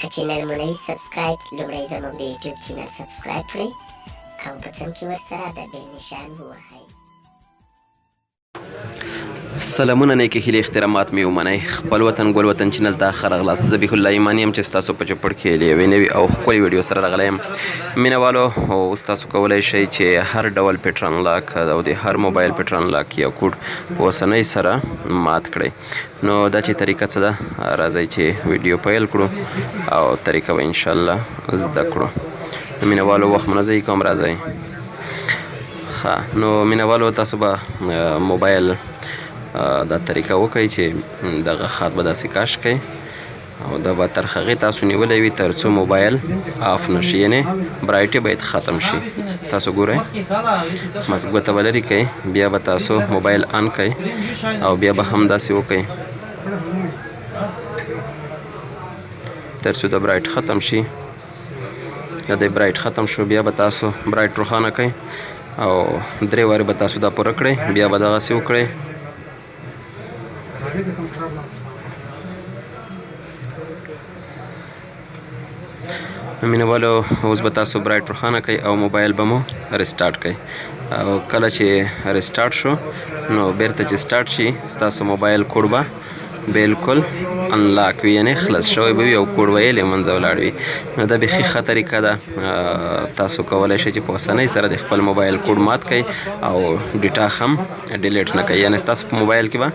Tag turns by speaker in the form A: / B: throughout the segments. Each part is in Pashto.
A: که چینل مو نوي سبسکرایب لومړی زموږ د یوټیوب چینل سبسکرایب کړئ او په څنګ کې ورسره د بیل نشان ووهئ.
B: سلامونه نیکې هیلې احترامات مې ومنئ. خپل وطن ګل وطن چینل ته ښه راغلاست. ذبیح الله ایماني یم چې ستاسو په چوپړ کې له یوې نوې او ښکلې ویډیو سره راغلی یم. مینهوالو اوس تاسو کولی شئ چې هر ډول پیټرن لاک او د هر موبایل پیټرن لاک یا کوډ په اوسنۍ سره مات کړئ. نو دا چې طریقه څه ده، راځئ چې ویډیو پیل کړو او طریقه به انشاءالله زده کړو. مینهوالو وخت مو نه ضایع کوم، راځئ. ښه، نو مینهوالو تاسو به موبایل دا طریقه وکړئ چې دغه خط به داسې کش کړئ او دا به تر هغې تاسو نیولی وي تر څو موبایل آف نشي، یعنې برایټي باید ختم شي. تاسو ګورئ مسک ګوته به لرې کړئ، بیا به تاسو موبایل آن کړئ او بیا به هم داسې وکړئ تر څو د برایټ ختم شي. دا د برایټ ختم شو، بیا به تاسو برایټ روښانه کړئ او 3 وارې به تاسو دا پوره کړئ، بیا به دغسې وکړئ. مینهوالو اوس به تاسو برایټ روښانه کړئ او موبایل به مو ریسټارټ کړئ او کله چې ریسټارټ شو نو بیرته چې سټارټ شي ستاسو موبایل کوډ به بالکل انلاک وي، یعنې خلاص شوی به وي او کوډ به یې له منځه ولاړ وي. نو دا بیخي ښه طریقه ده. تاسو کولی شئ چې په اسانۍ سره د خپل موبایل کوډ مات کړئ او ډیټا هم ډیلیټ نه کړئ، یعنې ستاسو په موبایل کې به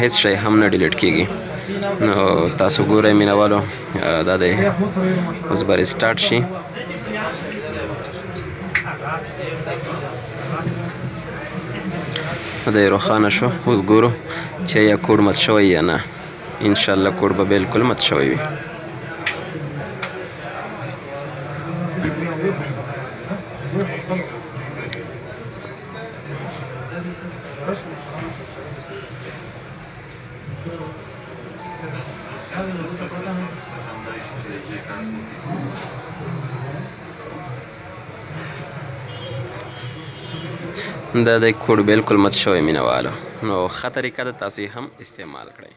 B: هیڅ شی هم نه ډیلیټ کیږي. نو تاسو ګورئ مینهوالو دا دی اوس به ریسټارټ شي. دا یې روښانه شو. اوس ګورو چې یا کوډ مات شوی یا نه. انشاءالله کوډ به بالکل مات شوی وي. دا د کوډ بالکل مات شوی مینهوالو. نو ښه طریقه ده، تاسو یې هم استعمال کړئ.